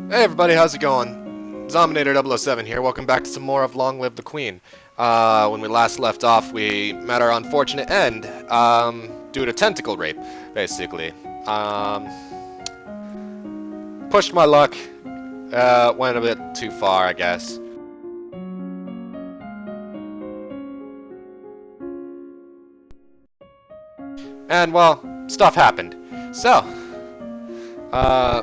Hey everybody, how's it going? Zominator007 here. Welcome back to some more of Long Live the Queen. When we last left off, we met our unfortunate end due to tentacle rape, basically. Pushed my luck, went a bit too far, I guess. And, well, stuff happened. So, uh,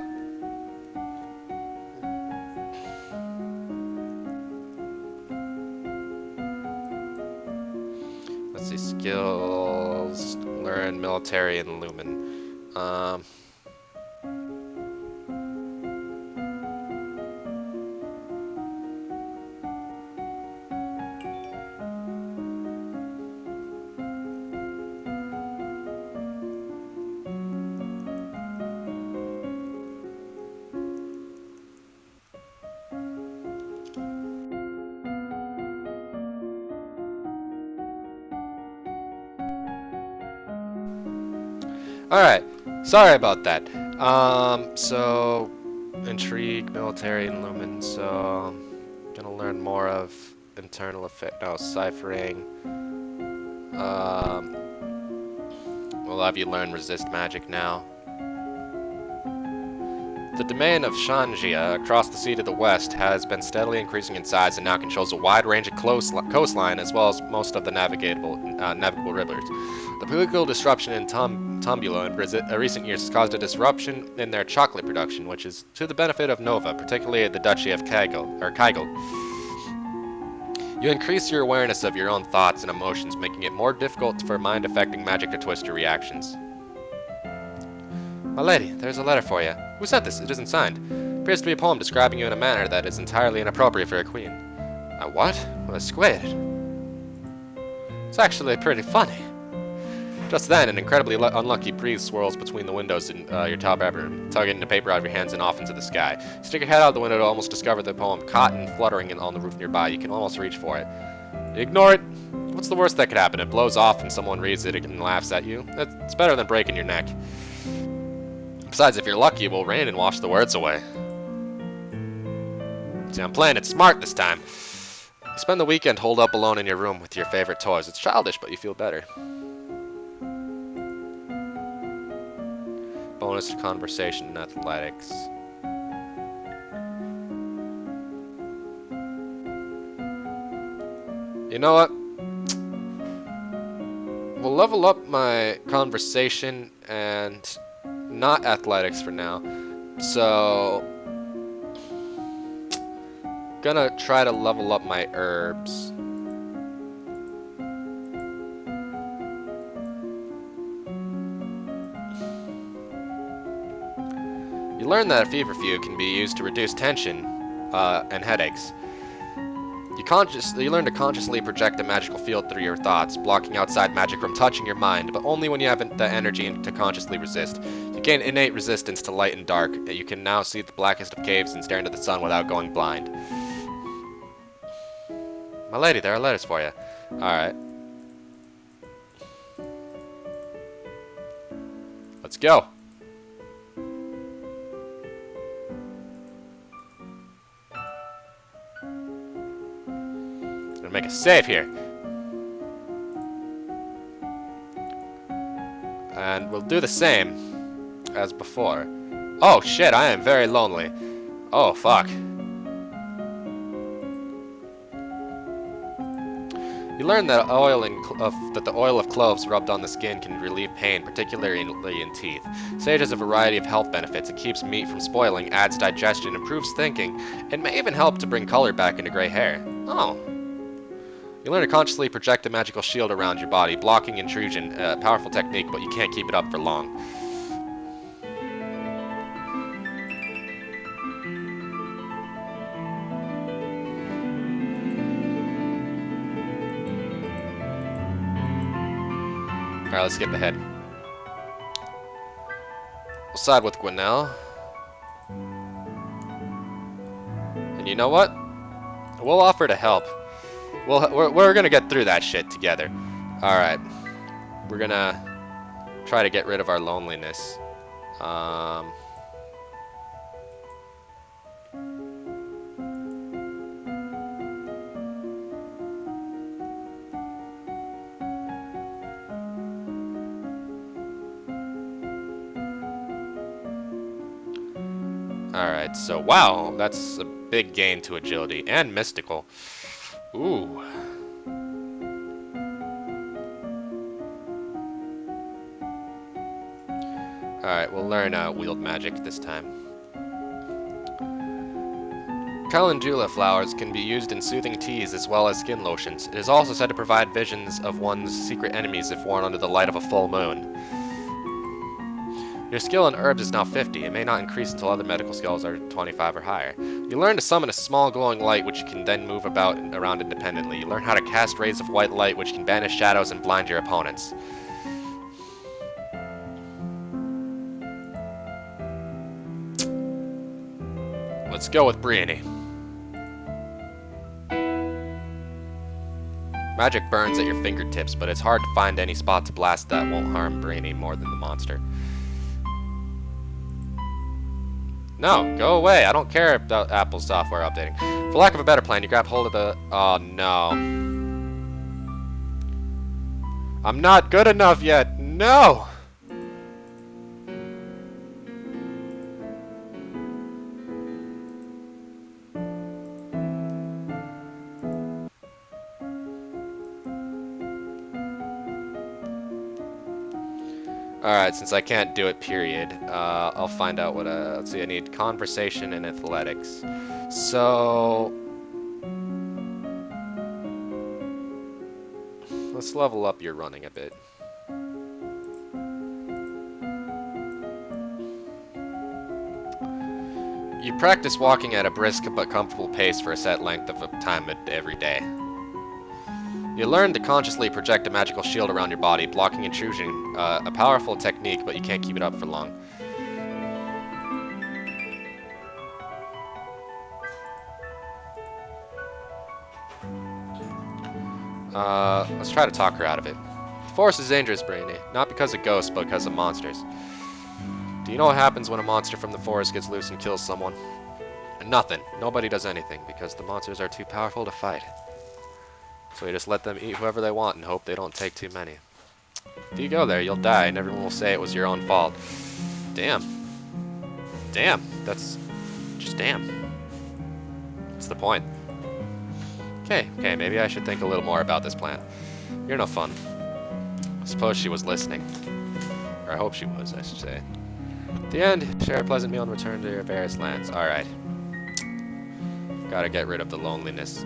let's see, skills, learn military and lumen. Alright, sorry about that. So, intrigue, military, and lumen, so gonna learn more of internal effect, no, ciphering. Um, we'll have you learn resist magic now. The domain of Shanjia, across the sea to the west, has been steadily increasing in size and now controls a wide range of coastline as well as most of the navigable rivers. The political disruption in Tombula in recent years has caused a disruption in their chocolate production, which is to the benefit of Nova, particularly the Duchy of Kygel. You increase your awareness of your own thoughts and emotions, making it more difficult for mind-affecting magic to twist your reactions. My lady, there's a letter for you. Who sent this? It isn't signed. It appears to be a poem describing you in a manner that is entirely inappropriate for a queen. A what? Well, a squid. It's actually pretty funny. Just then, an incredibly unlucky breeze swirls between the windows in your top bedroom, tugging the paper out of your hands and off into the sky. You stick your head out the window to almost discover the poem caught and fluttering on the roof nearby. You can almost reach for it. You ignore it. What's the worst that could happen? It blows off and someone reads it and laughs at you. It's better than breaking your neck. Besides, if you're lucky, it will rain and wash the words away. See, I'm playing it smart this time. You spend the weekend holed up alone in your room with your favorite toys. It's childish, but you feel better. Bonus to conversation and athletics. You know what? We'll level up my conversation and not athletics for now. So, gonna try to level up my herbs. You learn that a feverfew can be used to reduce tension and headaches. You learn to consciously project a magical field through your thoughts, blocking outside magic from touching your mind, but only when you have the energy to consciously resist. You gain innate resistance to light and dark. You can now see the blackest of caves and stare into the sun without going blind. My lady, there are letters for you. Alright. Let's go. Gonna make a save here. And we'll do the same as before. Oh shit, I am very lonely. Oh fuck. You learn that the oil of cloves rubbed on the skin can relieve pain, particularly in teeth. Sage has a variety of health benefits. It keeps meat from spoiling, adds digestion, improves thinking, and may even help to bring color back into gray hair. Oh. You learn to consciously project a magical shield around your body, blocking intrusion. A powerful technique, but you can't keep it up for long. Alright, let's skip ahead. We'll side with Gwinnell. And you know what? We'll offer to help. We're gonna get through that shit together. Alright. We're gonna try to get rid of our loneliness. Alright, so wow, that's a big gain to agility and mystical. Ooh. Alright, we'll learn wield magic this time. Calendula flowers can be used in soothing teas as well as skin lotions. It is also said to provide visions of one's secret enemies if worn under the light of a full moon. Your skill in herbs is now 50. It may not increase until other medical skills are 25 or higher. You learn to summon a small glowing light which you can then move around independently. You learn how to cast rays of white light which can banish shadows and blind your opponents. Let's go with Briony. Magic burns at your fingertips, but it's hard to find any spot to blast that won't harm Briony more than the monster. No, go away. I don't care about Apple's software updating. For lack of a better plan, you grab hold of the... Oh, no. I'm not good enough yet. No! Alright, since I can't do it, period, I'll find out what, let's see, I need conversation and athletics. So... let's level up your running a bit. You practice walking at a brisk but comfortable pace for a set length of time every day. You learn to consciously project a magical shield around your body, blocking intrusion. A powerful technique, but you can't keep it up for long. Let's try to talk her out of it. The forest is dangerous, Brainy. Not because of ghosts, but because of monsters. Do you know what happens when a monster from the forest gets loose and kills someone? Nothing. Nobody does anything, because the monsters are too powerful to fight. So you just let them eat whoever they want and hope they don't take too many. If you go there, you'll die, and everyone will say it was your own fault. Damn. Damn. That's... just damn. What's the point? Okay, maybe I should think a little more about this plan. You're no fun. I suppose she was listening. Or I hope she was, I should say. At the end, share a pleasant meal and return to your various lands. Alright. Gotta get rid of the loneliness.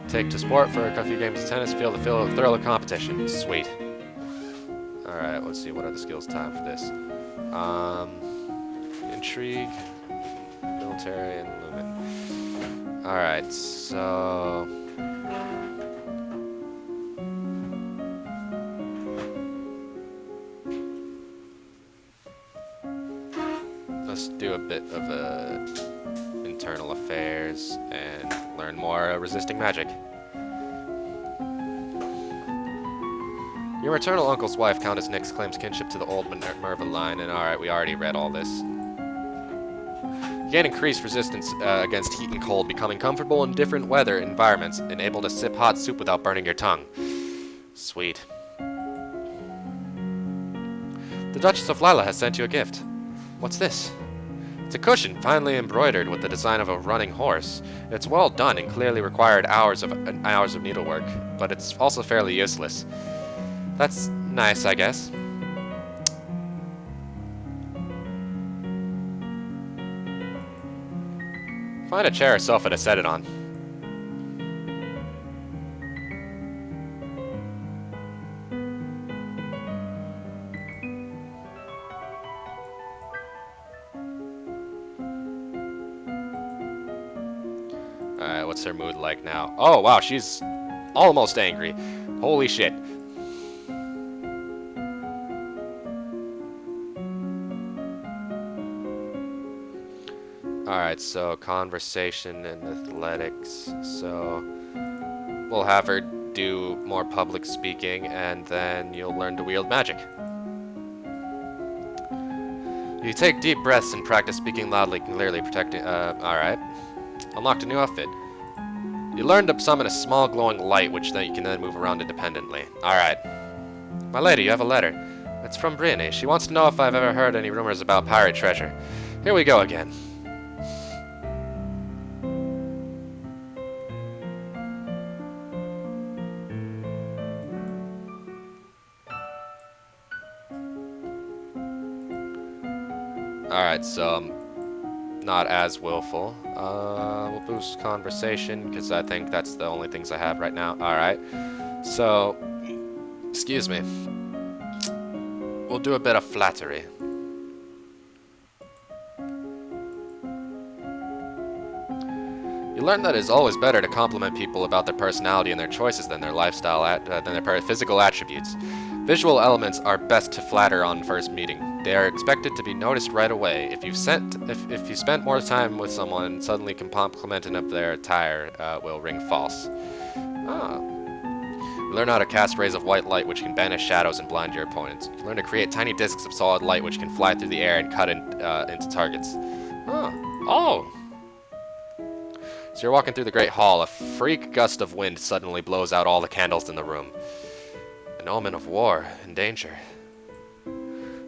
Take to sport for a few games of tennis, feel the thrill of competition. Sweet. Alright, let's see, what are the skills time for this? Intrigue, military, and lumen. Alright, so... let's do a bit of internal affairs and learn more resisting magic. Your maternal uncle's wife, Countess Nyx, claims kinship to the old Minerva line, and alright, we already read all this. You gain increased resistance against heat and cold, becoming comfortable in different weather environments, and able to sip hot soup without burning your tongue. Sweet. The Duchess of Lila has sent you a gift. What's this? It's a cushion, finely embroidered with the design of a running horse. It's well done and clearly required hours of needlework, but it's also fairly useless. That's nice, I guess. Find a chair or sofa to set it on. Alright, what's her mood like now? Oh, wow, she's almost angry. Holy shit. Alright, so conversation and athletics. So we'll have her do more public speaking, and then you'll learn to wield magic. You take deep breaths and practice speaking loudly, clearly protecting. Alright. Unlocked a new outfit. You learn to summon a small glowing light, which then you can then move around independently. Alright. My lady, you have a letter. It's from Brienne. She wants to know if I've ever heard any rumors about pirate treasure. Here we go again. Alright, so I'm not as willful. We'll boost conversation, because I think that's the only things I have right now. Alright. So, excuse me. We'll do a bit of flattery. You learn that it is always better to compliment people about their personality and their choices than their lifestyle, than their physical attributes. Visual elements are best to flatter on first meeting. They are expected to be noticed right away. If you spent more time with someone, suddenly complimenting of their attire will ring false. Ah. You learn how to cast rays of white light, which can banish shadows and blind your opponents. You learn to create tiny discs of solid light, which can fly through the air and cut into targets. Ah. Oh! So you're walking through the Great Hall. A freak gust of wind suddenly blows out all the candles in the room. An omen of war and danger.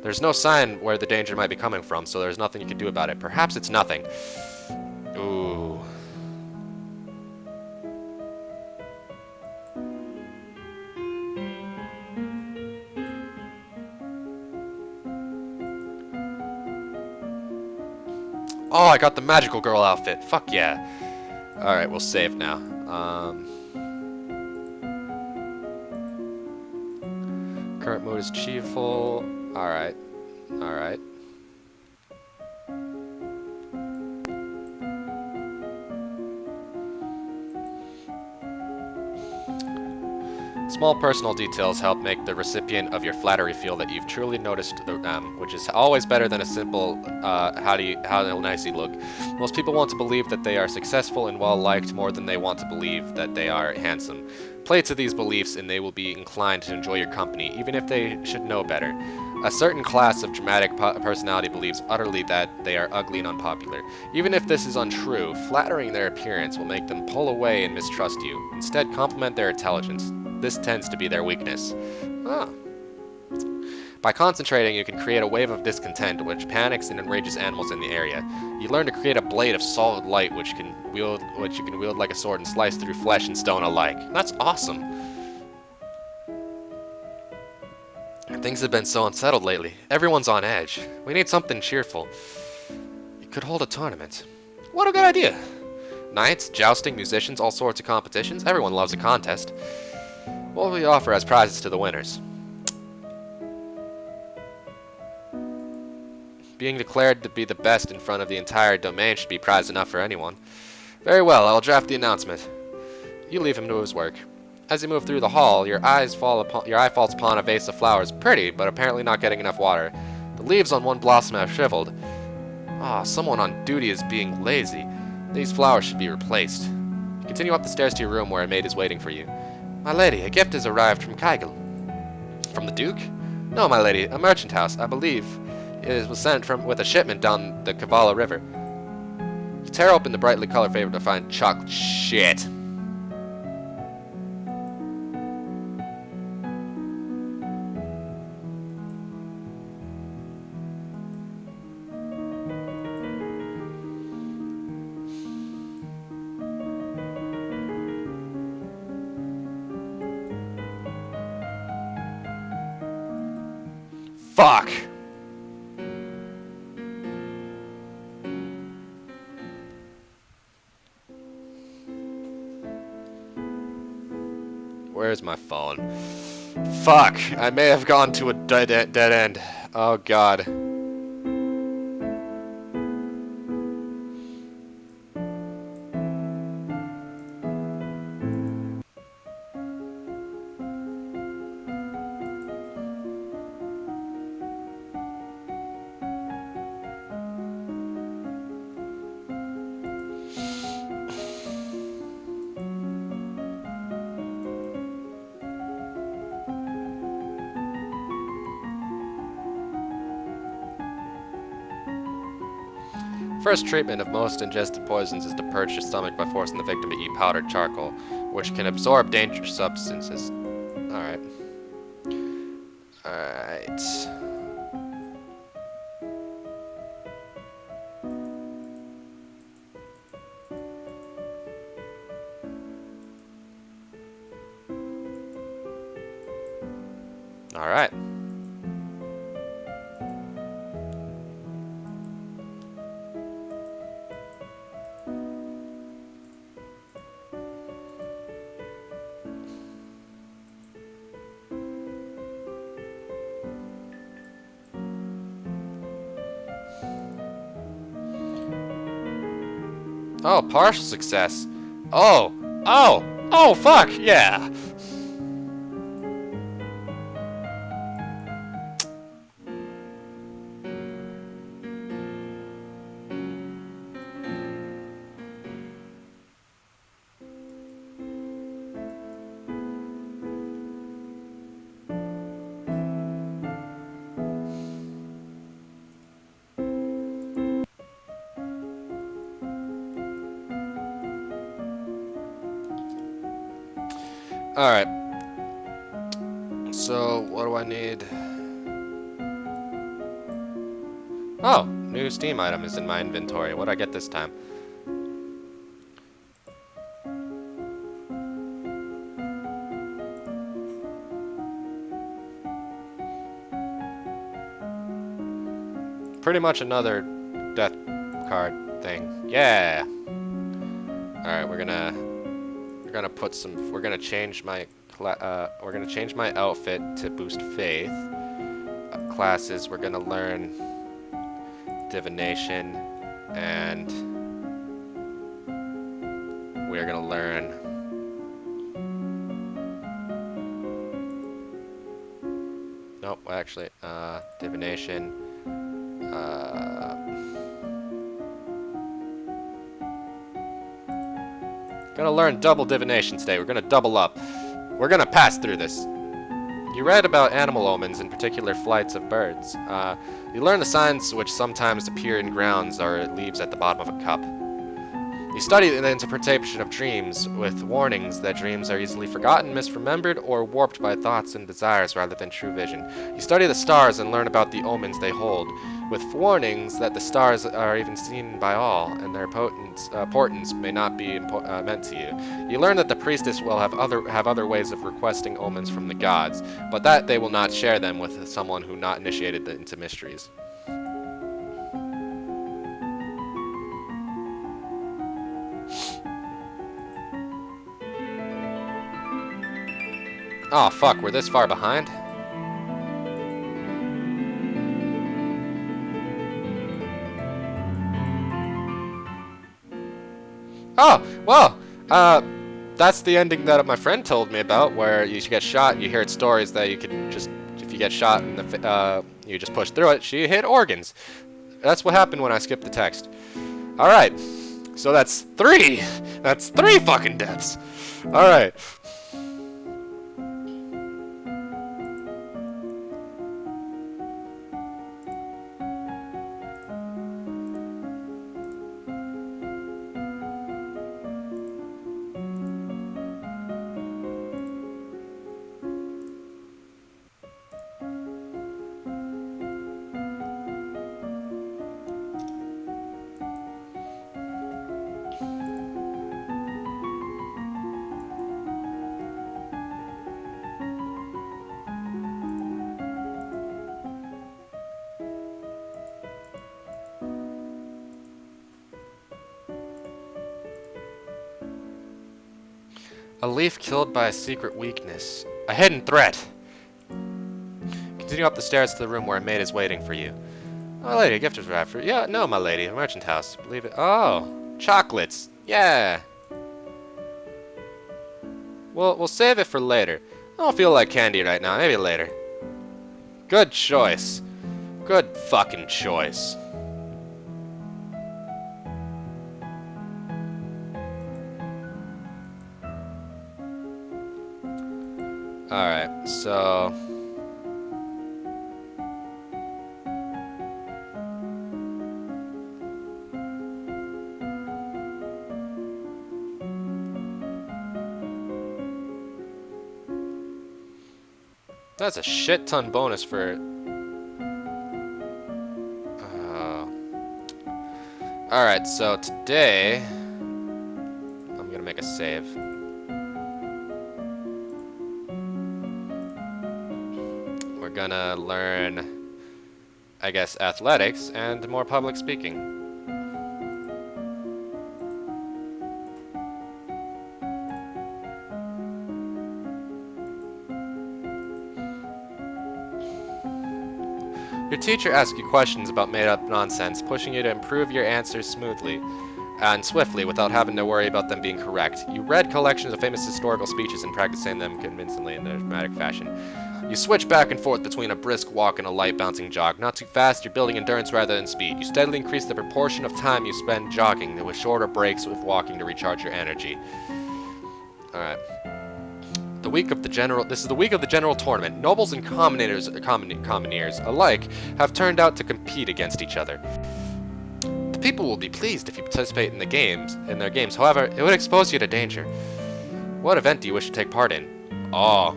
There's no sign where the danger might be coming from, so there's nothing you can do about it. Perhaps it's nothing. Ooh. Oh, I got the magical girl outfit. Fuck yeah. Alright, we'll save now. Current mood is cheerful. Alright. Alright. Small personal details help make the recipient of your flattery feel that you've truly noticed them, which is always better than a simple, how nice you look. Most people want to believe that they are successful and well-liked more than they want to believe that they are handsome. Play to these beliefs and they will be inclined to enjoy your company, even if they should know better. A certain class of dramatic personality believes utterly that they are ugly and unpopular. Even if this is untrue, flattering their appearance will make them pull away and mistrust you. Instead, compliment their intelligence. This tends to be their weakness. Ah. By concentrating, you can create a wave of discontent which panics and enrages animals in the area. You learn to create a blade of solid light which you can wield like a sword and slice through flesh and stone alike. That's awesome. Things have been so unsettled lately. Everyone's on edge. We need something cheerful. You could hold a tournament. What a good idea. Knights, jousting, musicians, all sorts of competitions. Everyone loves a contest. What will we offer as prizes to the winners? Being declared to be the best in front of the entire domain should be prize enough for anyone. Very well, I'll draft the announcement. You leave him to his work. As you move through the hall, your eye falls upon a vase of flowers, pretty, but apparently not getting enough water. The leaves on one blossom have shriveled. Ah, someone on duty is being lazy. These flowers should be replaced. You continue up the stairs to your room where a maid is waiting for you. My lady, a gift has arrived from Kygel. From the Duke? No, my lady, a merchant house, I believe. It was sent with a shipment down the Kavala River. You tear open the brightly colored paper to find chocolate shit. Fuck! Where's my phone? Fuck! I may have gone to a dead end. Oh god. first treatment of most ingested poisons is to purge your stomach by forcing the victim to eat powdered charcoal, which can absorb dangerous substances. Alright. Alright. Alright. Oh, partial success. Oh! Oh! Oh, fuck! Yeah! Alright. So, what do I need? Oh, new Steam item is in my inventory. What do I get this time? Pretty much another death card thing. Yeah. Alright, we're gonna change my outfit to boost faith. Classes, we're gonna learn divination, and we're gonna learn nope, actually, divination. Gonna learn double divination today. We're gonna double up. We're gonna pass through this. You read about animal omens, in particular flights of birds. You learn the signs which sometimes appear in grounds or leaves at the bottom of a cup. You study the interpretation of dreams, with warnings that dreams are easily forgotten, misremembered, or warped by thoughts and desires rather than true vision. You study the stars and learn about the omens they hold, with warnings that the stars are even seen by all, and their portents may not be meant to you. You learn that the priestess will have other ways of requesting omens from the gods, but that they will not share them with someone who not initiated into mysteries. Oh fuck, we're this far behind? Oh, well, that's the ending that my friend told me about, where you get shot, you hear stories that you can just, if you get shot in the, you just push through it, she hit organs. That's what happened when I skipped the text. Alright, so that's 3! That's 3 fucking deaths! Alright. A leaf killed by a secret weakness. A hidden threat! Continue up the stairs to the room where a maid is waiting for you. My lady, a gift is arrived for you. Yeah, no, my lady, a merchant house. Believe it. Oh, chocolates. Yeah. We'll save it for later. I don't feel like candy right now. Maybe later. Good choice. Good fucking choice. Alright, so... That's a shit ton bonus for... Alright, so today... I'm gonna make a save. We're gonna learn, I guess, athletics and more public speaking. Your teacher asks you questions about made-up nonsense, pushing you to improve your answers smoothly and swiftly without having to worry about them being correct. You read collections of famous historical speeches and practice saying them convincingly in a dramatic fashion. You switch back and forth between a brisk walk and a light bouncing jog. Not too fast, you're building endurance rather than speed. You steadily increase the proportion of time you spend jogging, with shorter breaks with walking to recharge your energy. Alright. The week of the general. This is the week of the general tournament. Nobles and commoneers alike have turned out to compete against each other. The people will be pleased if you participate in their games. However, it would expose you to danger. What event do you wish to take part in? Oh.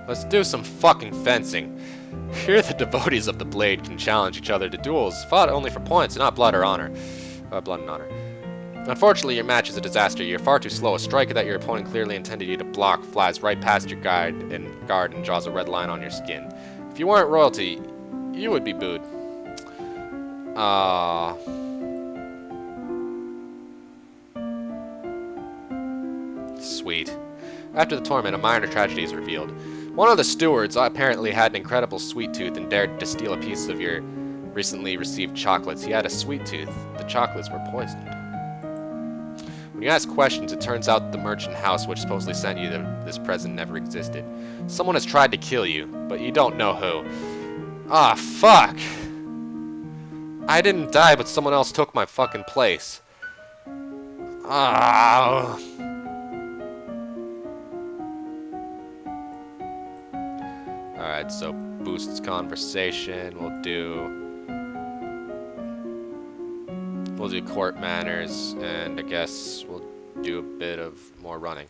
Let's do some fucking fencing. Here the devotees of the blade can challenge each other to duels, fought only for points, not blood or honor. Blood and honor. Unfortunately, your match is a disaster. You're far too slow. A strike that your opponent clearly intended you to block flies right past your guard and draws a red line on your skin. If you weren't royalty, you would be booed. Sweet. After the tournament, a minor tragedy is revealed. One of the stewards apparently had an incredible sweet tooth and dared to steal a piece of your recently received chocolates. He had a sweet tooth. The chocolates were poisoned. When you ask questions, it turns out the merchant house which supposedly sent you this present never existed. Someone has tried to kill you, but you don't know who. Ah, fuck! I didn't die, but someone else took my fucking place. Ah. Alright, so boosts conversation. We'll do court manners, and I guess we'll do a bit of more running.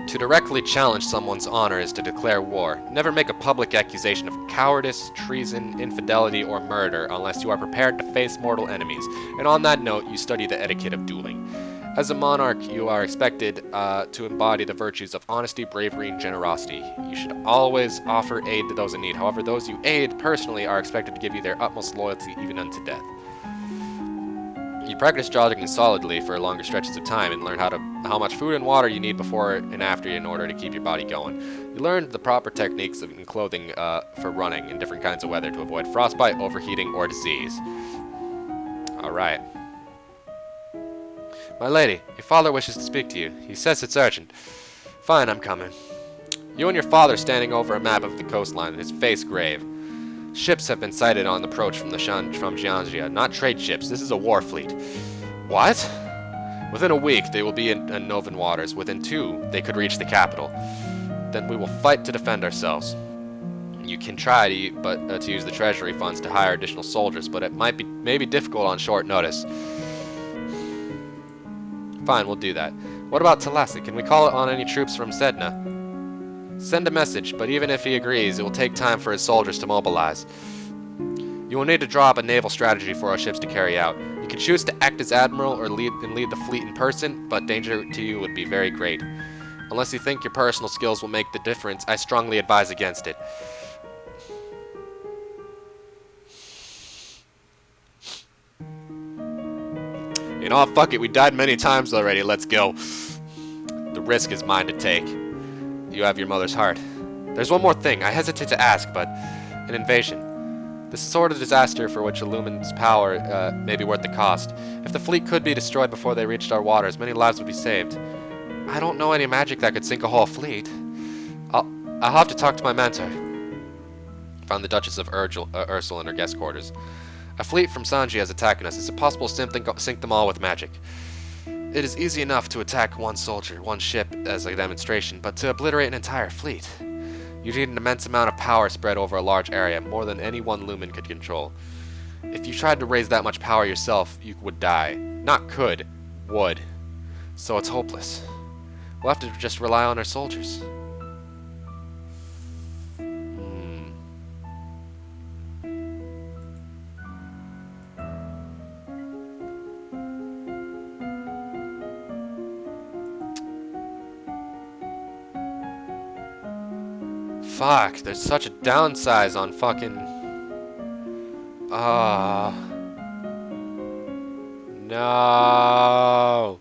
To directly challenge someone's honor is to declare war. Never make a public accusation of cowardice, treason, infidelity, or murder unless you are prepared to face mortal enemies. And on that note, you study the etiquette of dueling. As a monarch, you are expected to embody the virtues of honesty, bravery, and generosity. You should always offer aid to those in need. However, those you aid personally are expected to give you their utmost loyalty, even unto death. You practice jogging solidly for longer stretches of time and learn how much food and water you need before and after in order to keep your body going. You learn the proper techniques and clothing for running in different kinds of weather to avoid frostbite, overheating, or disease. Alright. My lady, your father wishes to speak to you. He says it's urgent. Fine, I'm coming. You and your father standing over a map of the coastline, his face grave. Ships have been sighted on approach from Jiangxia, not trade ships. This is a war fleet. What? Within a week, they will be in Novan waters. Within 2, they could reach the capital. Then we will fight to defend ourselves. You can try to use the treasury funds to hire additional soldiers, but it may be difficult on short notice. Fine, we'll do that. What about Talasi? Can we call on any troops from Sedna? Send a message, but even if he agrees, it will take time for his soldiers to mobilize. You will need to draw up a naval strategy for our ships to carry out. You can choose to act as admiral or lead the fleet in person, but danger to you would be very great. Unless you think your personal skills will make the difference, I strongly advise against it. You know, fuck it, we died many times already, let's go. The risk is mine to take. You have your mother's heart. There's one more thing, I hesitate to ask, but an invasion. This sort of disaster for which Illumin's power may be worth the cost. If the fleet could be destroyed before they reached our waters, many lives would be saved. I don't know any magic that could sink a whole fleet. I'll have to talk to my mentor. Found the Duchess of Ursul in her guest quarters. A fleet from Sanji is attacking us. Is it possible to simply sink them all with magic? It is easy enough to attack one soldier, one ship as a demonstration, but to obliterate an entire fleet. You need an immense amount of power spread over a large area, more than any one lumen could control. If you tried to raise that much power yourself, you would die. Not could, would. So it's hopeless. We'll have to just rely on our soldiers. Fuck, there's such a downsize on fucking... No.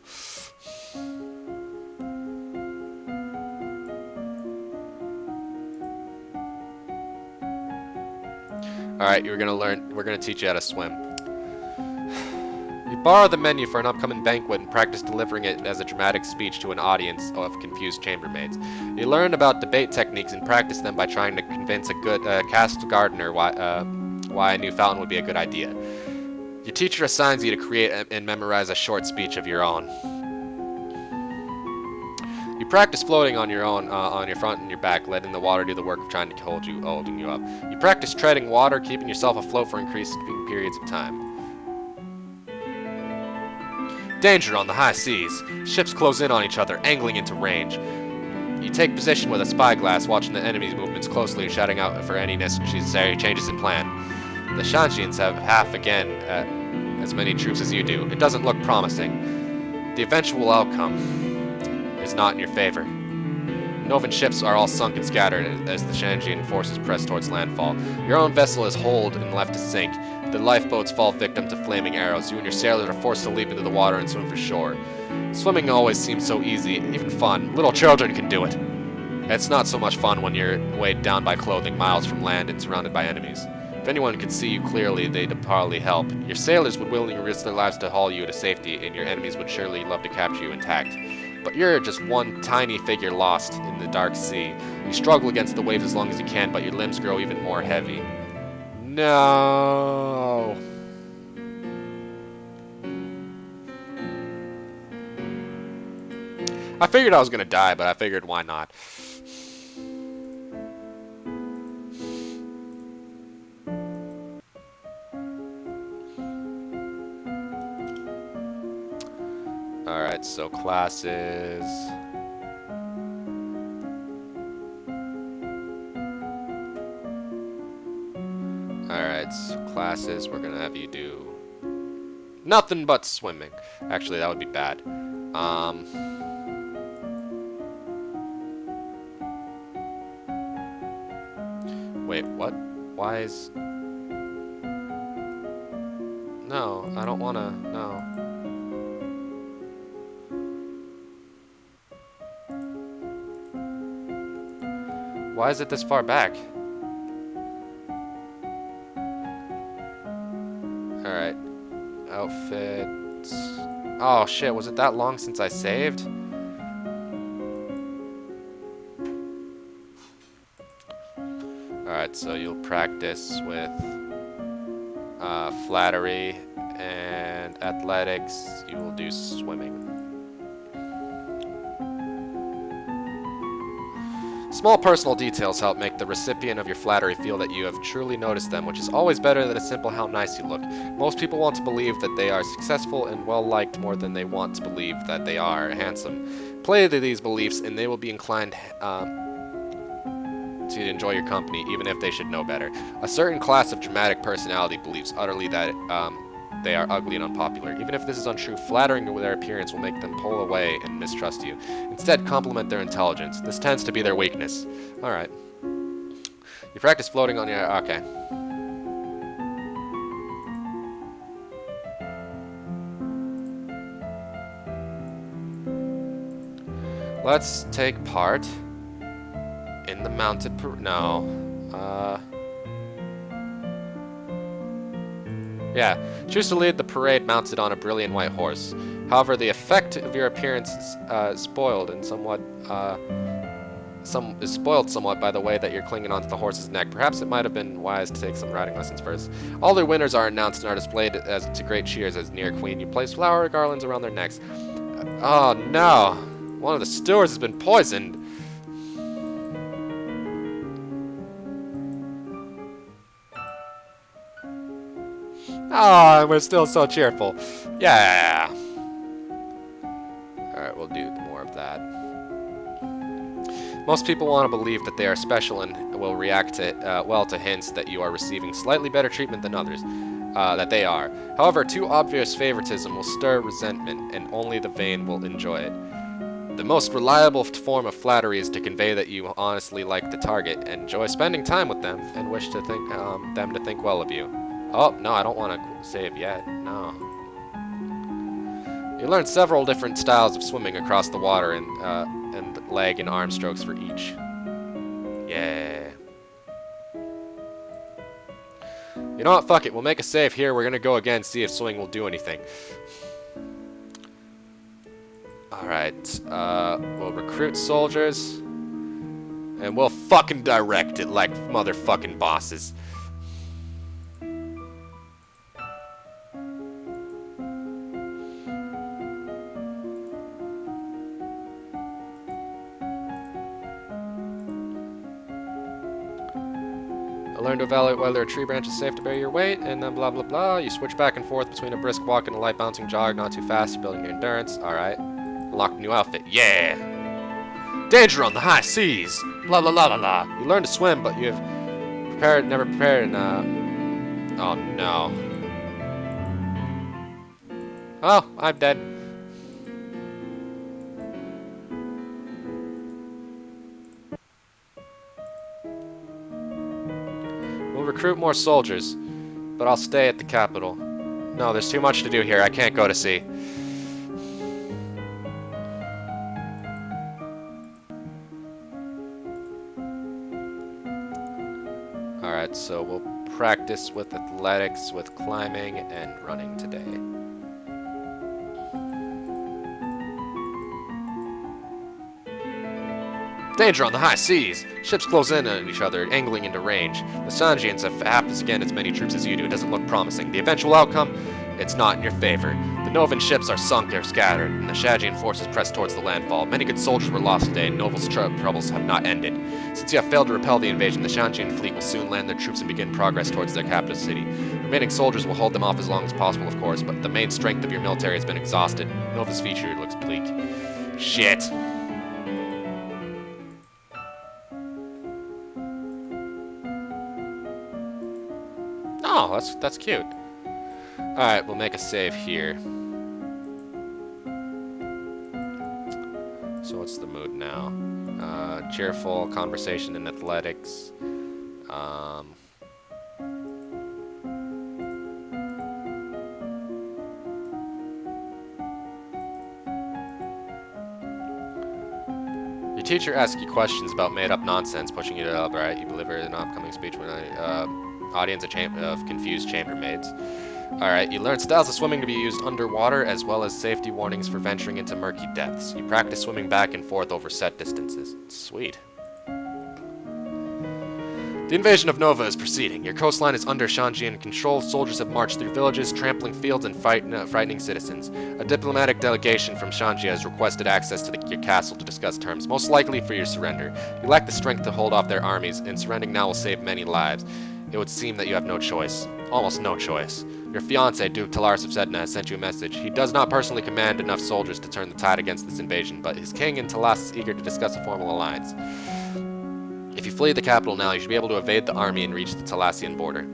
Alright, we're gonna teach you how to swim. You borrow the menu for an upcoming banquet and practice delivering it as a dramatic speech to an audience of confused chambermaids. You learn about debate techniques and practice them by trying to convince a good cast gardener why a new fountain would be a good idea. Your teacher assigns you to create and memorize a short speech of your own. You practice floating on your own, on your front and your back, letting the water do the work of trying to holding you up. You practice treading water, keeping yourself afloat for increasing periods of time. Danger on the high seas. Ships close in on each other, angling into range. You take position with a spyglass, watching the enemy's movements closely, shouting out for any necessary changes in plan. The Shanxians have half again as many troops as you do. It doesn't look promising. The eventual outcome is not in your favor. Novan ships are all sunk and scattered as the Shanxian forces press towards landfall. Your own vessel is holed and left to sink. The lifeboats fall victim to flaming arrows. You and your sailors are forced to leap into the water and swim for shore. Swimming always seems so easy, even fun. Little children can do it. It's not so much fun when you're weighed down by clothing miles from land and surrounded by enemies. If anyone could see you clearly, they'd probably help. Your sailors would willingly risk their lives to haul you to safety, and your enemies would surely love to capture you intact. But you're just one tiny figure lost in the dark sea. You struggle against the waves as long as you can, but your limbs grow even more heavy. No. I figured I was gonna die, but I figured why not. Alright, so classes. Alright, so classes, we're gonna have you do nothing but swimming. Actually, that would be bad. Wait, what? Why is... No, I don't wanna... No. Why is it this far back? Alright. Outfits. Oh shit, was it that long since I saved? Alright, so you'll practice with flattery and athletics. You will do swimming. Small personal details help make the recipient of your flattery feel that you have truly noticed them, which is always better than a simple how nice you look. Most people want to believe that they are successful and well-liked more than they want to believe that they are handsome. Play to these beliefs and they will be inclined to enjoy your company, even if they should know better. A certain class of dramatic personality believes utterly that they are ugly and unpopular. Even if this is untrue, flattering their appearance will make them pull away and mistrust you. Instead, compliment their intelligence. This tends to be their weakness. Alright. You practice floating on your... Okay. Let's take part in the mounted... Yeah, choose to lead the parade mounted on a brilliant white horse. However, the effect of your appearance is spoiled somewhat by the way that you're clinging onto the horse's neck. Perhaps it might have been wise to take some riding lessons first. All their winners are announced and are displayed to great cheers as near Queen. You place flower garlands around their necks. Oh no! One of the stewards has been poisoned! Oh, we're still so cheerful. Yeah. Alright, we'll do more of that. Most people want to believe that they are special and will react to, well to hints that you are receiving slightly better treatment than others. That they are. However, too obvious favoritism will stir resentment, and only the vain will enjoy it. The most reliable form of flattery is to convey that you honestly like the target, enjoy spending time with them, and wish to think them to think well of you. Oh, no, I don't want to save yet. No. You learn several different styles of swimming across the water and leg and arm strokes for each. Yeah. You know what? Fuck it. We'll make a save here. We're gonna go again, see if swimming will do anything. Alright. We'll recruit soldiers. And we'll fucking direct it like motherfucking bosses. Learn to evaluate whether a tree branch is safe to bear your weight, and then blah blah blah. You switch back and forth between a brisk walk and a light bouncing jog, not too fast, building your endurance. Alright. Unlock a new outfit. Yeah! Danger on the high seas! Blah blah blah blah blah. You learn to swim, but you have never prepared, and oh no. Oh, I'm dead. We'll recruit more soldiers, but I'll stay at the capital. No, there's too much to do here. I can't go to sea. Alright, so we'll practice with athletics, with climbing, and running today. Danger on the high seas! Ships close in on each other, angling into range. The Sanjians have half as many troops as you do. It doesn't look promising. The eventual outcome? It's not in your favor. The Novan ships are sunk or scattered, and the Shajian forces press towards the landfall. Many good soldiers were lost today, and Novel's troubles have not ended. Since you have failed to repel the invasion, the Shanjian fleet will soon land their troops and begin progress towards their capital city. Remaining soldiers will hold them off as long as possible, of course, but the main strength of your military has been exhausted. Nova's future looks bleak. Shit. Oh, that's cute. Alright, we'll make a save here. So what's the mood now? Cheerful, conversation, and athletics. Your teacher asks you questions about made-up nonsense, pushing you to elaborate. You deliver an upcoming speech when audience of confused chambermaids. Alright, you learn styles of swimming to be used underwater, as well as safety warnings for venturing into murky depths. You practice swimming back and forth over set distances. Sweet. The invasion of Nova is proceeding. Your coastline is under Shanjian control. Soldiers have marched through villages, trampling fields, and frightening citizens. A diplomatic delegation from Shanjia has requested access to your castle to discuss terms, most likely for your surrender. You lack the strength to hold off their armies, and surrendering now will save many lives. It would seem that you have no choice. Almost no choice. Your fiancé, Duke Talaris of Sedna, has sent you a message. He does not personally command enough soldiers to turn the tide against this invasion, but his king and Talas is eager to discuss a formal alliance. If you flee the capital now, you should be able to evade the army and reach the Talasian border.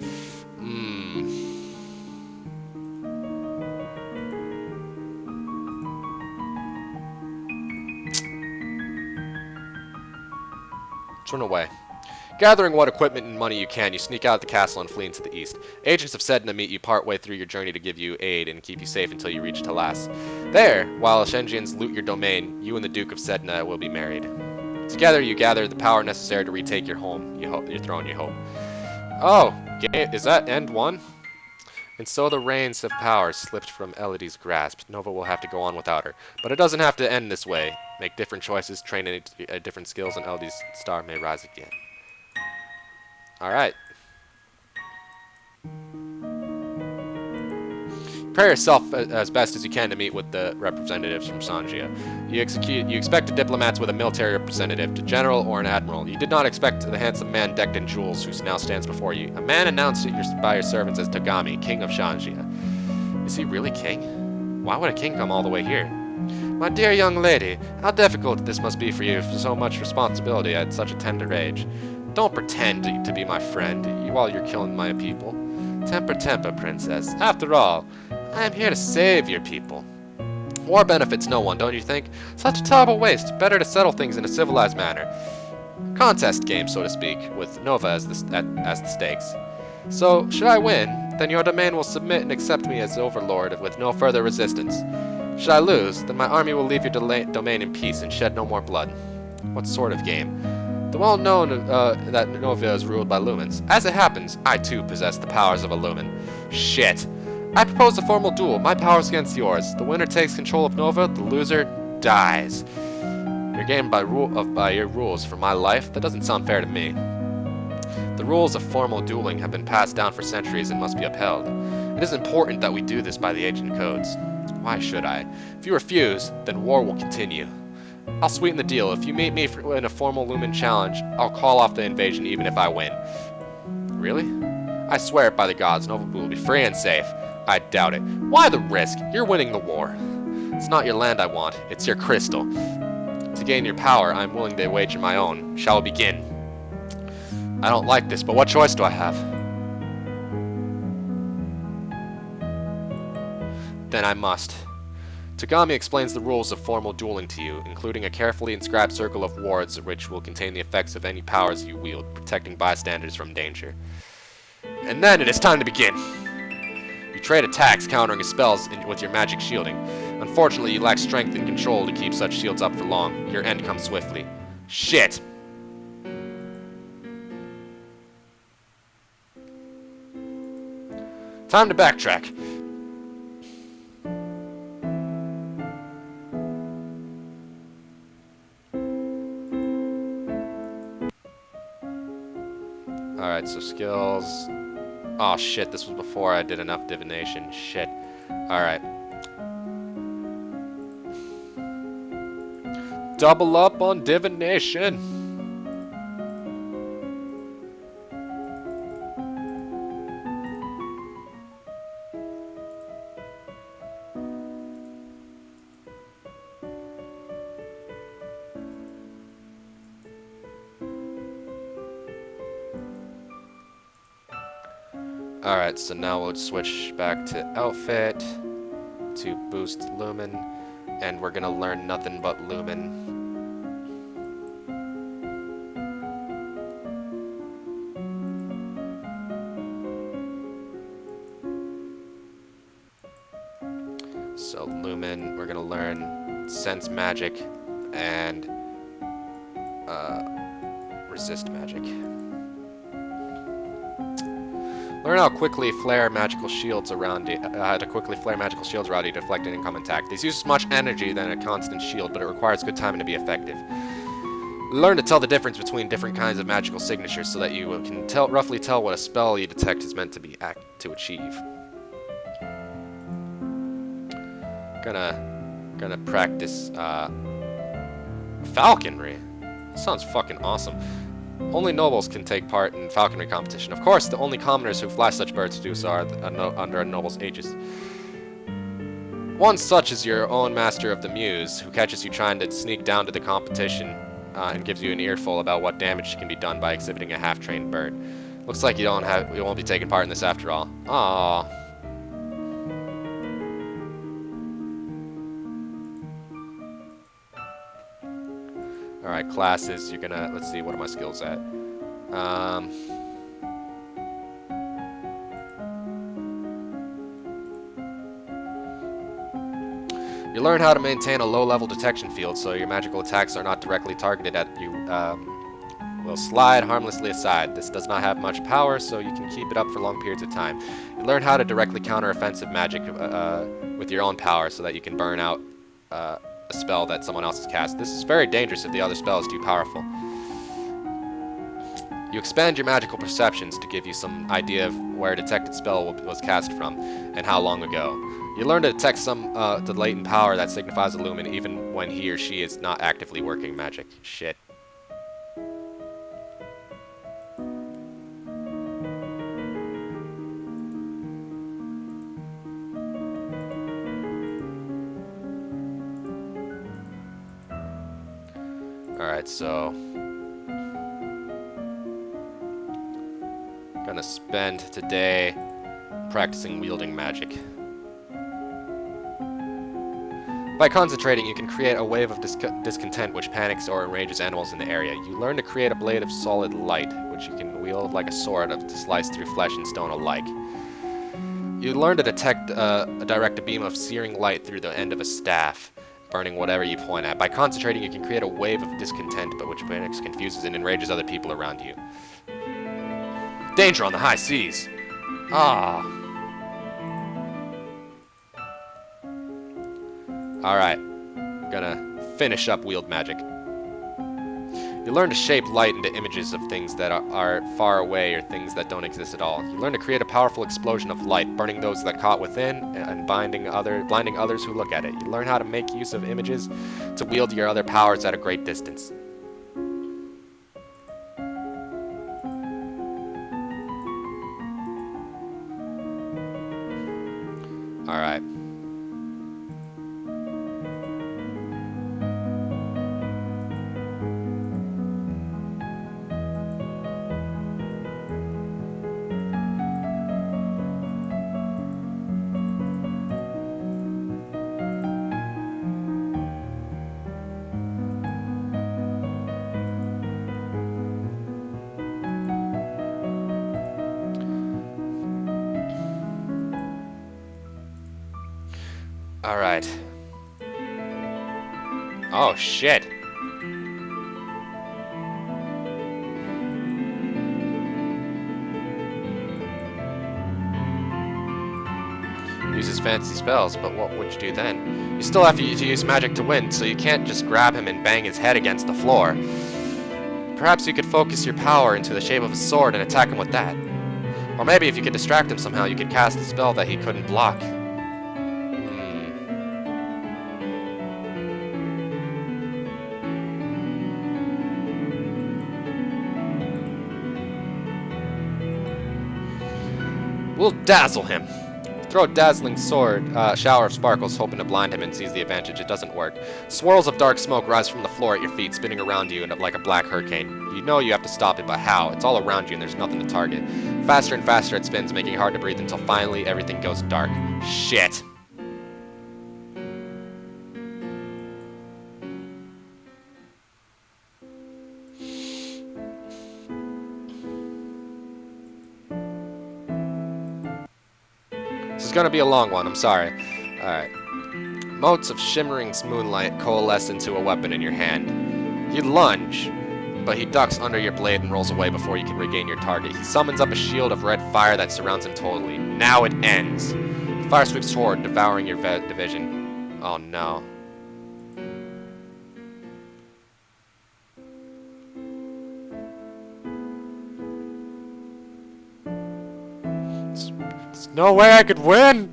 Turn away. Gathering what equipment and money you can, you sneak out of the castle and flee into the east. Agents of Sedna meet you partway through your journey to give you aid and keep you safe until you reach Talas. There, while Shenjians loot your domain, you and the Duke of Sedna will be married. Together, you gather the power necessary to retake your home, your throne, you hope. Oh, is that end one? And so the reins of power slipped from Elodie's grasp. Nova will have to go on without her. But it doesn't have to end this way. Make different choices, train in different skills, and Elodie's star may rise again. Alright. Prepare yourself as best as you can to meet with the representatives from Sanjia. You expect a diplomat with a military representative, a general or an admiral. You did not expect the handsome man decked in jewels who now stands before you. A man announced by your servants as Tagami, king of Sanjia. Is he really king? Why would a king come all the way here? My dear young lady, how difficult this must be for you for so much responsibility at such a tender age. Don't pretend to be my friend while you're killing my people. Temper, princess. After all, I am here to save your people. War benefits no one, don't you think? Such a terrible waste. Better to settle things in a civilized manner. Contest game, so to speak, with Nova as the stakes. So, should I win, then your domain will submit and accept me as overlord with no further resistance. Should I lose, then my army will leave your domain in peace and shed no more blood. What sort of game? The well-known that Nova is ruled by lumens. As it happens, I too possess the powers of a lumen. Shit. I propose a formal duel, my powers against yours. The winner takes control of Nova, the loser dies. You're game by your rules for my life? That doesn't sound fair to me. The rules of formal dueling have been passed down for centuries and must be upheld. It is important that we do this by the ancient codes. Why should I? If you refuse, then war will continue. I'll sweeten the deal. If you meet me in a formal Lumen challenge, I'll call off the invasion even if I win. Really? I swear it by the gods, Nova will be free and safe. I doubt it. Why the risk? You're winning the war. It's not your land I want, it's your crystal. To gain your power, I'm willing to wager my own. Shall we begin? I don't like this, but what choice do I have? Then I must. Tagami explains the rules of formal dueling to you, including a carefully inscribed circle of wards which will contain the effects of any powers you wield, protecting bystanders from danger. And then it is time to begin! You trade attacks, countering his spells with your magic shielding. Unfortunately, you lack strength and control to keep such shields up for long. Your end comes swiftly. Shit! Time to backtrack. Alright, so skills. Oh shit, this was before I did enough divination. Shit. Alright. Double up on divination. Alright, so now we'll switch back to outfit to boost Lumen, and we're gonna learn nothing but Lumen. So Lumen, we're gonna learn Sense Magic and Resist Magic. Learn how to quickly flare magical shields around you. To deflect an incoming attack. These use as much energy than a constant shield, but it requires good timing to be effective. Learn to tell the difference between different kinds of magical signatures, so that you can roughly tell what a spell you detect is meant to achieve. Gonna practice falconry. Sounds fucking awesome. Only nobles can take part in falconry competition. Of course, the only commoners who fly such birds do so are under a noble's aegis. One such is your own master of the Muse, who catches you trying to sneak down to the competition and gives you an earful about what damage can be done by exhibiting a half-trained bird. Looks like you won't be taking part in this after all. Aww. Alright, classes, you're gonna, let's see, what are my skills at? You learn how to maintain a low-level detection field so your magical attacks are not directly targeted at you. Will slide harmlessly aside. This does not have much power, so you can keep it up for long periods of time. You learn how to directly counter offensive magic with your own power so that you can burn out a spell that someone else has cast. This is very dangerous if the other spell is too powerful. You expand your magical perceptions to give you some idea of where a detected spell was cast from and how long ago. You learn to detect some the latent power that signifies a lumen even when he or she is not actively working magic. Shit. Alright, so gonna spend today practicing wielding magic. By concentrating, you can create a wave of discontent which panics or enrages animals in the area. You learn to create a blade of solid light, which you can wield like a sword to slice through flesh and stone alike. You learn to detect direct a beam of searing light through the end of a staff, burning whatever you point at. By concentrating, you can create a wave of discontent, but which panics, confuses, and enrages other people around you. Danger on the high seas! Ah. Alright, I'm gonna finish up wield magic. You learn to shape light into images of things that are far away or things that don't exist at all. You learn to create a powerful explosion of light, burning those that caught within and blinding others who look at it. You learn how to make use of images to wield your other powers at a great distance. Alright. Alright. Oh, shit. Uses fancy spells, but what would you do then? You still have to use magic to win, so you can't just grab him and bang his head against the floor. Perhaps you could focus your power into the shape of a sword and attack him with that. Or maybe if you could distract him somehow, you could cast a spell that he couldn't block. We'll dazzle him. Throw a dazzling shower of sparkles, hoping to blind him and seize the advantage. It doesn't work. Swirls of dark smoke rise from the floor at your feet, spinning around you like a black hurricane. You know you have to stop it, but how? It's all around you and there's nothing to target. Faster and faster it spins, making it hard to breathe until finally everything goes dark. Shit. This is gonna be a long one, I'm sorry. Alright. Motes of shimmering moonlight coalesce into a weapon in your hand. You lunge, but he ducks under your blade and rolls away before you can regain your target. He summons up a shield of red fire that surrounds him totally. Now it ends. The fire sweeps toward, devouring your division. Oh no. There's no way I could win!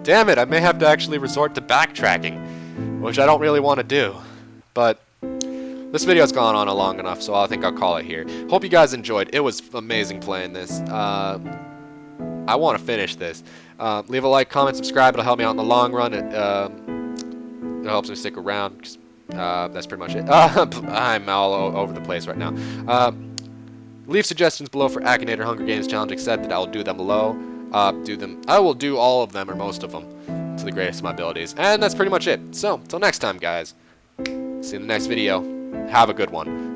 Damn it, I may have to actually resort to backtracking, which I don't really want to do. But this video's gone on long enough, so I think I'll call it here. Hope you guys enjoyed. It was amazing playing this. I want to finish this. Leave a like, comment, subscribe. It'll help me out in the long run. It helps me stick around. That's pretty much it. I'm all over the place right now. Leave suggestions below for Akinator Hunger Games Challenge, except that I will do them below. I will do all of them or most of them to the greatest of my abilities. And that's pretty much it. So, till next time, guys. See you in the next video. Have a good one.